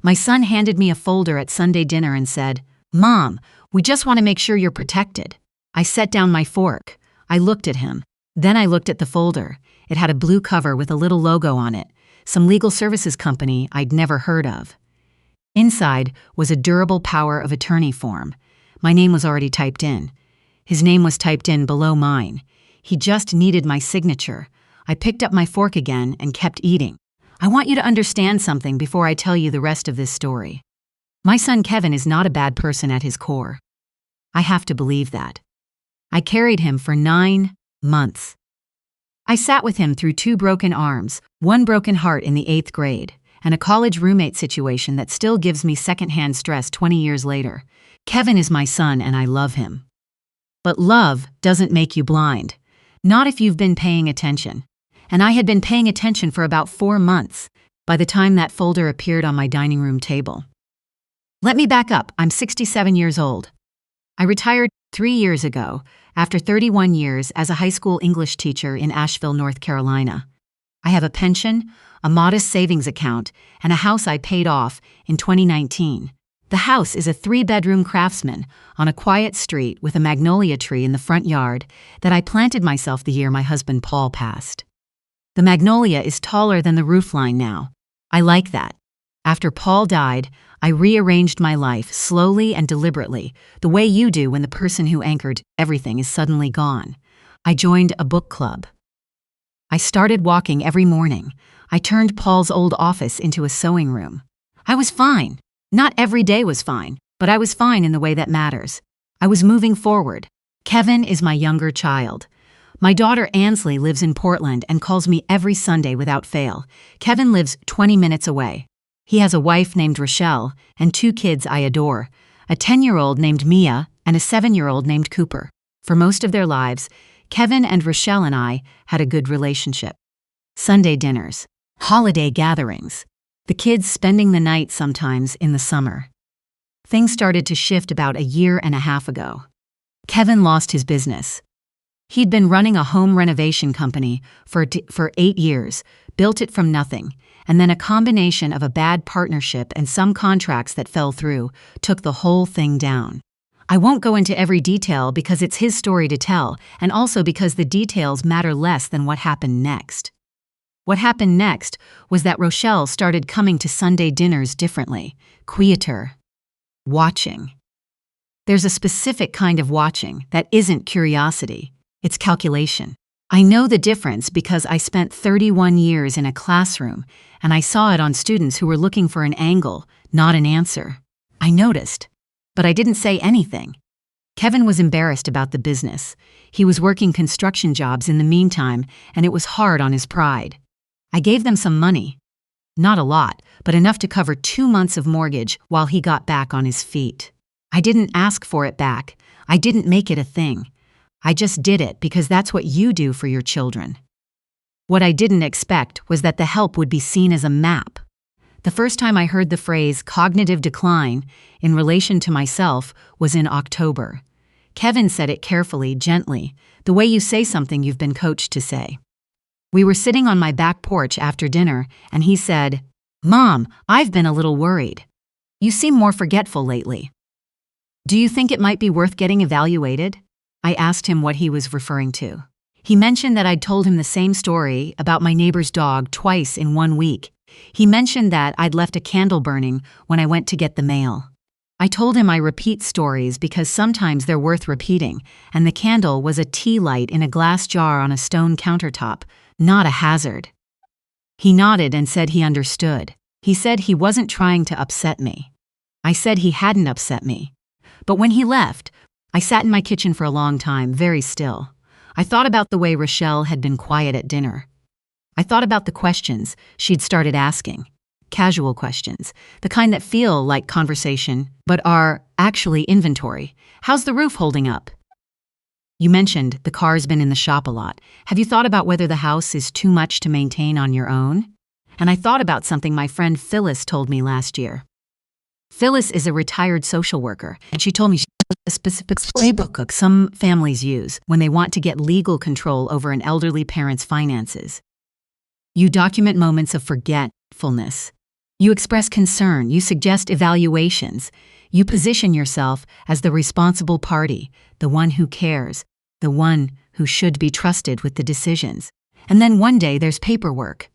My son handed me a folder at Sunday dinner and said, "Mom, we just want to make sure you're protected." I set down my fork. I looked at him. Then I looked at the folder. It had a blue cover with a little logo on it, some legal services company I'd never heard of. Inside was a durable power of attorney form. My name was already typed in. His name was typed in below mine. He just needed my signature. I picked up my fork again and kept eating. I want you to understand something before I tell you the rest of this story. My son Kevin is not a bad person at his core. I have to believe that. I carried him for 9 months. I sat with him through 2 broken arms, 1 broken heart in the 8th grade, and a college roommate situation that still gives me secondhand stress 20 years later. Kevin is my son and I love him. But love doesn't make you blind. Not if you've been paying attention. And I had been paying attention for about 4 months by the time that folder appeared on my dining room table. Let me back up. I'm 67 years old. I retired 3 years ago after 31 years as a high school English teacher in Asheville, North Carolina. I have a pension, a modest savings account, and a house I paid off in 2019. The house is a 3-bedroom Craftsman on a quiet street with a magnolia tree in the front yard that I planted myself the year my husband Paul passed. The magnolia is taller than the roofline now. I like that. After Paul died, I rearranged my life slowly and deliberately, the way you do when the person who anchored everything is suddenly gone. I joined a book club. I started walking every morning. I turned Paul's old office into a sewing room. I was fine. Not every day was fine, but I was fine in the way that matters. I was moving forward. Kevin is my younger child. My daughter Ansley lives in Portland and calls me every Sunday without fail. Kevin lives 20 minutes away. He has a wife named Rochelle and 2 kids I adore, a 10-year-old named Mia and a 7-year-old named Cooper. For most of their lives, Kevin and Rochelle and I had a good relationship. Sunday dinners, holiday gatherings, the kids spending the night sometimes in the summer. Things started to shift about 1.5 years ago. Kevin lost his business. He'd been running a home renovation company for 8 years, built it from nothing, and then a combination of a bad partnership and some contracts that fell through took the whole thing down. I won't go into every detail because it's his story to tell, and also because the details matter less than what happened next. What happened next was that Rochelle started coming to Sunday dinners differently, quieter, watching. There's a specific kind of watching that isn't curiosity. It's calculation. I know the difference because I spent 31 years in a classroom and I saw it on students who were looking for an angle, not an answer. I noticed, but I didn't say anything. Kevin was embarrassed about the business. He was working construction jobs in the meantime, and it was hard on his pride. I gave them some money. Not a lot, but enough to cover 2 months of mortgage while he got back on his feet. I didn't ask for it back. I didn't make it a thing. I just did it because that's what you do for your children. What I didn't expect was that the help would be seen as a map. The first time I heard the phrase cognitive decline in relation to myself was in October. Kevin said it carefully, gently, the way you say something you've been coached to say. We were sitting on my back porch after dinner, and he said, "Mom, I've been a little worried. You seem more forgetful lately. Do you think it might be worth getting evaluated?" I asked him what he was referring to. He mentioned that I'd told him the same story about my neighbor's dog twice in 1 week. He mentioned that I'd left a candle burning when I went to get the mail. I told him I repeat stories because sometimes they're worth repeating, and the candle was a tea light in a glass jar on a stone countertop, not a hazard. He nodded and said he understood. He said he wasn't trying to upset me. I said he hadn't upset me. But when he left, I sat in my kitchen for a long time, very still. I thought about the way Rochelle had been quiet at dinner. I thought about the questions she'd started asking. Casual questions, the kind that feel like conversation, but are actually inventory. How's the roof holding up? You mentioned the car's been in the shop a lot. Have you thought about whether the house is too much to maintain on your own? And I thought about something my friend Phyllis told me last year. Phyllis is a retired social worker, and she told me she has a specific playbook some families use when they want to get legal control over an elderly parent's finances. You document moments of forgetfulness. You express concern, you suggest evaluations, you position yourself as the responsible party, the one who cares, the one who should be trusted with the decisions. And then one day there's paperwork.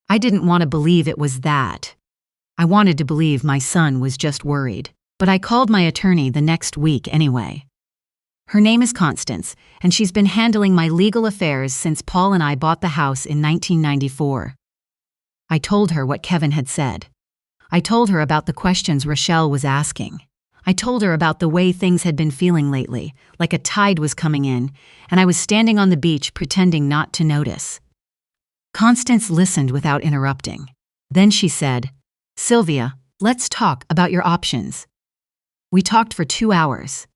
I didn't want to believe it was that. I wanted to believe my son was just worried, but I called my attorney the next week anyway. Her name is Constance, and she's been handling my legal affairs since Paul and I bought the house in 1994. I told her what Kevin had said. I told her about the questions Rochelle was asking. I told her about the way things had been feeling lately, like a tide was coming in, and I was standing on the beach pretending not to notice. Constance listened without interrupting. Then she said, "Sylvia, let's talk about your options." We talked for 2 hours.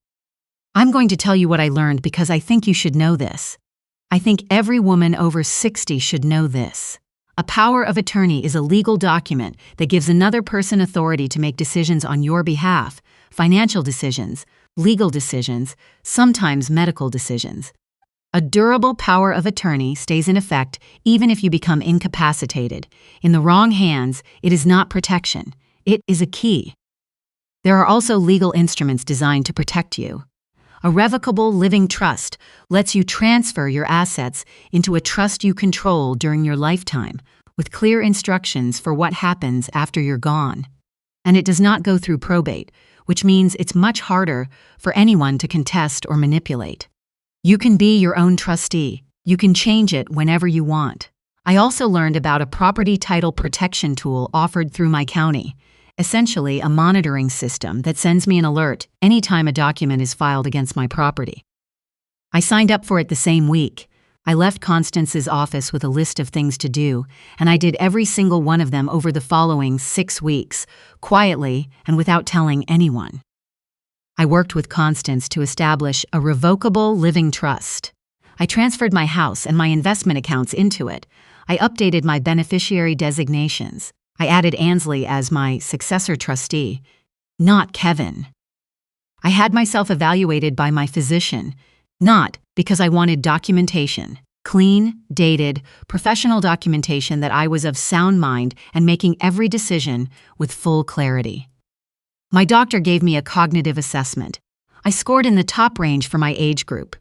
I'm going to tell you what I learned because I think you should know this. I think every woman over 60 should know this. A power of attorney is a legal document that gives another person authority to make decisions on your behalf, financial decisions, legal decisions, sometimes medical decisions. A durable power of attorney stays in effect even if you become incapacitated. In the wrong hands, it is not protection. It is a key. There are also legal instruments designed to protect you. A revocable living trust lets you transfer your assets into a trust you control during your lifetime, with clear instructions for what happens after you're gone. And it does not go through probate, which means it's much harder for anyone to contest or manipulate. You can be your own trustee. You can change it whenever you want. I also learned about a property title protection tool offered through my county. Essentially a monitoring system that sends me an alert anytime a document is filed against my property. I signed up for it the same week. I left Constance's office with a list of things to do, and I did every single one of them over the following 6 weeks, quietly and without telling anyone. I worked with Constance to establish a revocable living trust. I transferred my house and my investment accounts into it. I updated my beneficiary designations. I added Ansley as my successor trustee, not Kevin. I had myself evaluated by my physician, not because I wanted documentation, clean, dated, professional documentation that I was of sound mind and making every decision with full clarity. My doctor gave me a cognitive assessment. I scored in the top range for my age group.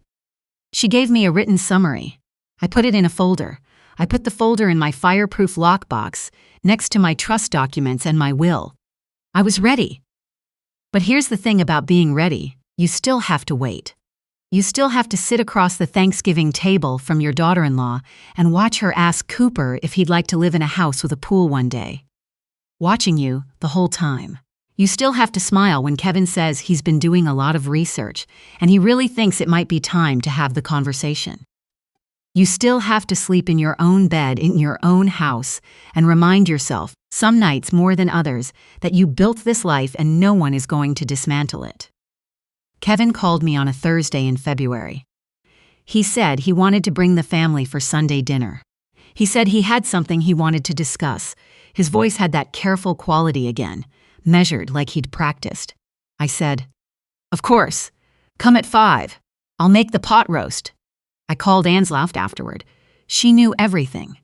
She gave me a written summary. I put it in a folder. I put the folder in my fireproof lockbox next to my trust documents and my will. I was ready. But here's the thing about being ready. You still have to wait. You still have to sit across the Thanksgiving table from your daughter-in-law and watch her ask Cooper if he'd like to live in a house with a pool one day. Watching you the whole time. You still have to smile when Kevin says he's been doing a lot of research and he really thinks it might be time to have the conversation. You still have to sleep in your own bed in your own house and remind yourself, some nights more than others, that you built this life and no one is going to dismantle it. Kevin called me on a Thursday in February. He said he wanted to bring the family for Sunday dinner. He said he had something he wanted to discuss. His voice had that careful quality again, measured like he'd practiced. I said, "Of course. Come at 5. I'll make the pot roast." I called Ansley afterward. She knew everything.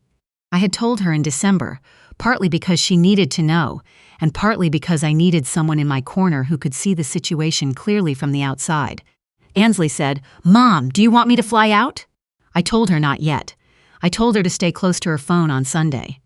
I had told her in December, partly because she needed to know, and partly because I needed someone in my corner who could see the situation clearly from the outside. Ansley said, "Mom, do you want me to fly out?" I told her not yet. I told her to stay close to her phone on Sunday.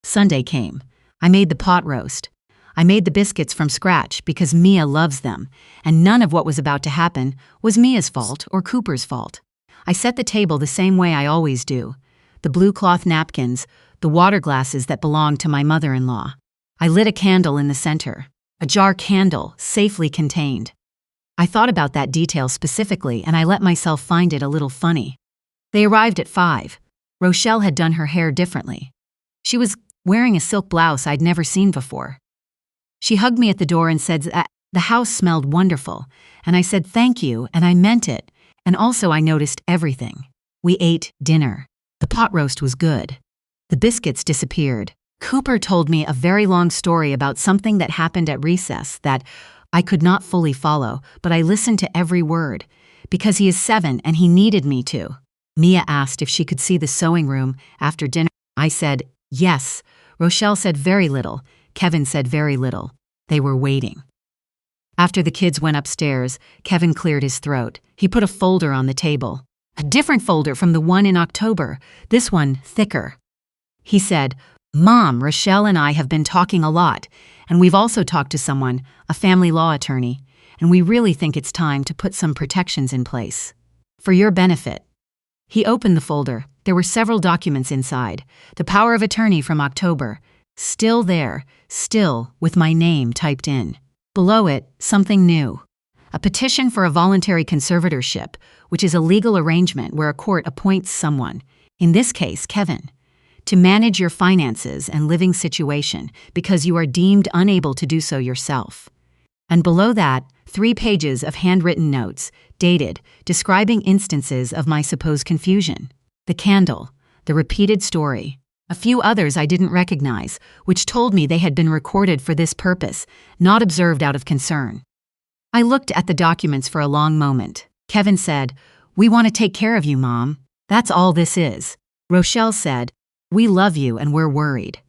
Sunday came. I made the pot roast. I made the biscuits from scratch because Mia loves them, and none of what was about to happen was Mia's fault or Cooper's fault. I set the table the same way I always do. The blue cloth napkins, the water glasses that belonged to my mother-in-law. I lit a candle in the center, a jar candle safely contained. I thought about that detail specifically and I let myself find it a little funny. They arrived at 5. Rochelle had done her hair differently. She was wearing a silk blouse I'd never seen before. She hugged me at the door and said that the house smelled wonderful, and I said thank you, and I meant it. And also I noticed everything. We ate dinner. The pot roast was good. The biscuits disappeared. Cooper told me a very long story about something that happened at recess that I could not fully follow, but I listened to every word, because he is 7 and he needed me to. Mia asked if she could see the sewing room after dinner. I said, yes. Rochelle said very little, Kevin said very little. They were waiting. After the kids went upstairs, Kevin cleared his throat. He put a folder on the table. A different folder from the one in October, this one thicker. He said, "Mom, Rochelle and I have been talking a lot, and we've also talked to someone, a family law attorney, and we really think it's time to put some protections in place. For your benefit." He opened the folder. There were several documents inside. The power of attorney from October. Still there, still with my name typed in. Below it, something new. A petition for a voluntary conservatorship, which is a legal arrangement where a court appoints someone, in this case Kevin, to manage your finances and living situation because you are deemed unable to do so yourself. And below that, 3 pages of handwritten notes, dated, describing instances of my supposed confusion. The candle, the repeated story, a few others I didn't recognize, which told me they had been recorded for this purpose, not observed out of concern. I looked at the documents for a long moment. Kevin said, "We want to take care of you, Mom. That's all this is." Rochelle said, "We love you and we're worried."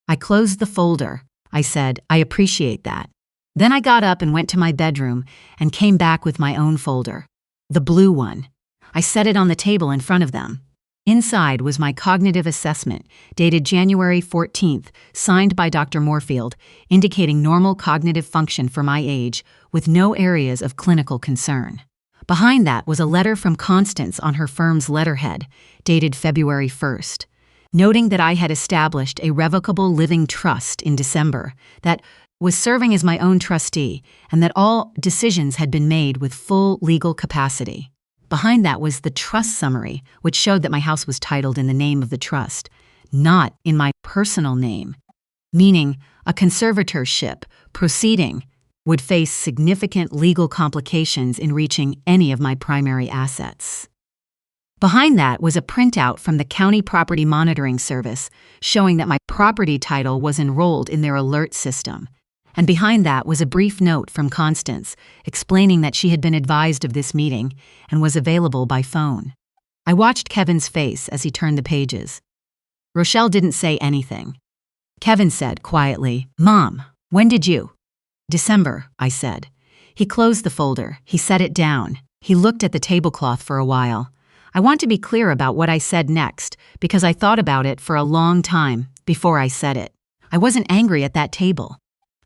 I closed the folder. I said, "I appreciate that." Then I got up and went to my bedroom and came back with my own folder. The blue one. I set it on the table in front of them. Inside was my cognitive assessment, dated January 14th, signed by Dr. Moorfield, indicating normal cognitive function for my age, with no areas of clinical concern. Behind that was a letter from Constance on her firm's letterhead, dated February 1st, noting that I had established a revocable living trust in December, that was serving as my own trustee, and that all decisions had been made with full legal capacity. Behind that was the trust summary, which showed that my house was titled in the name of the trust, not in my personal name, meaning a conservatorship proceeding would face significant legal complications in reaching any of my primary assets. Behind that was a printout from the County Property Monitoring Service showing that my property title was enrolled in their alert system. And behind that was a brief note from Constance explaining that she had been advised of this meeting and was available by phone. I watched Kevin's face as he turned the pages. Rochelle didn't say anything. Kevin said quietly, "Mom, when did you?" "December," I said. He closed the folder. He set it down. He looked at the tablecloth for a while. I want to be clear about what I said next because I thought about it for a long time before I said it. I wasn't angry at that table.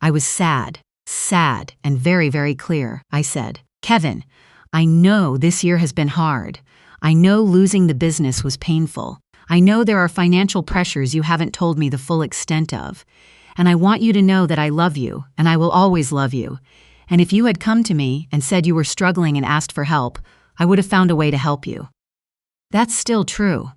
I was sad, and very, very clear. I said, "Kevin, I know this year has been hard. I know losing the business was painful. I know there are financial pressures you haven't told me the full extent of. And I want you to know that I love you, and I will always love you. And if you had come to me and said you were struggling and asked for help, I would have found a way to help you. That's still true.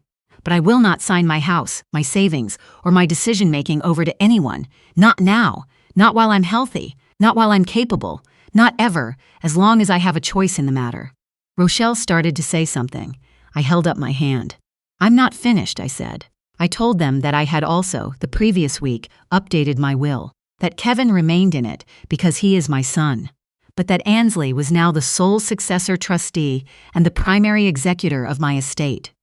But I will not sign my house, my savings, or my decision-making over to anyone. Not now. Not while I'm healthy, not while I'm capable, not ever, as long as I have a choice in the matter." Rochelle started to say something. I held up my hand. "I'm not finished," I said. I told them that I had also, the previous week, updated my will, that Kevin remained in it because he is my son, but that Ansley was now the sole successor trustee and the primary executor of my estate.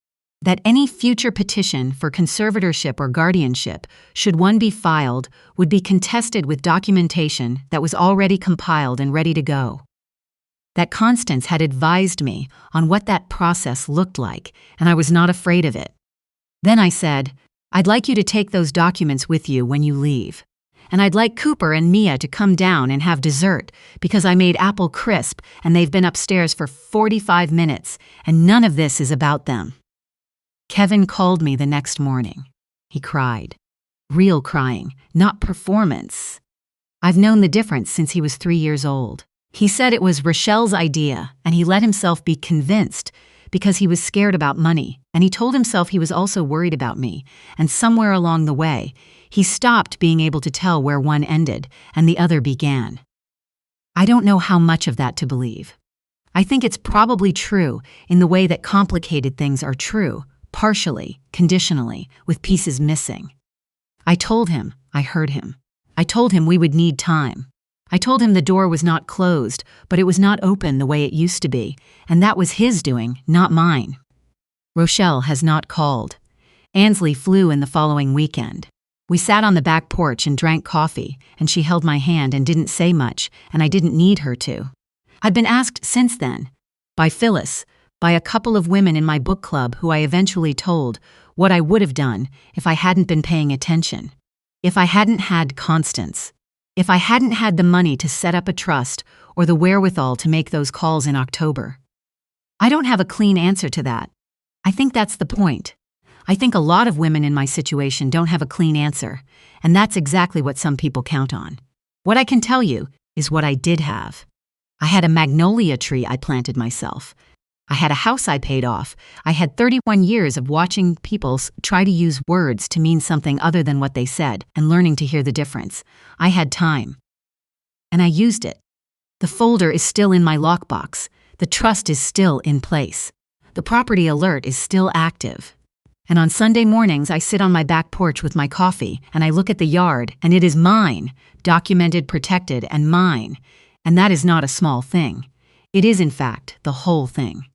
That any future petition for conservatorship or guardianship, should one be filed, would be contested with documentation that was already compiled and ready to go. That Constance had advised me on what that process looked like, and I was not afraid of it. Then I said, "I'd like you to take those documents with you when you leave. And I'd like Cooper and Mia to come down and have dessert because I made apple crisp and they've been upstairs for 45 minutes, and none of this is about them." Kevin called me the next morning. He cried. Real crying, not performance. I've known the difference since he was 3 years old. He said it was Rochelle's idea, and he let himself be convinced because he was scared about money, and he told himself he was also worried about me, and somewhere along the way, he stopped being able to tell where one ended and the other began. I don't know how much of that to believe. I think it's probably true in the way that complicated things are true, partially, conditionally, with pieces missing. I told him, I heard him. I told him we would need time. I told him the door was not closed, but it was not open the way it used to be, and that was his doing, not mine. Rochelle has not called. Ansley flew in the following weekend. We sat on the back porch and drank coffee, and she held my hand and didn't say much, and I didn't need her to. I'd been asked since then, by Phyllis, by a couple of women in my book club who I eventually told what I would have done if I hadn't been paying attention. If I hadn't had Constance. If I hadn't had the money to set up a trust or the wherewithal to make those calls in October. I don't have a clean answer to that. I think that's the point. I think a lot of women in my situation don't have a clean answer, and that's exactly what some people count on. What I can tell you is what I did have. I had a magnolia tree I planted myself. I had a house I paid off. I had 31 years of watching people try to use words to mean something other than what they said and learning to hear the difference. I had time. And I used it. The folder is still in my lockbox. The trust is still in place. The property alert is still active. And on Sunday mornings, I sit on my back porch with my coffee and I look at the yard and it is mine, documented, protected, and mine. And that is not a small thing. It is, in fact, the whole thing.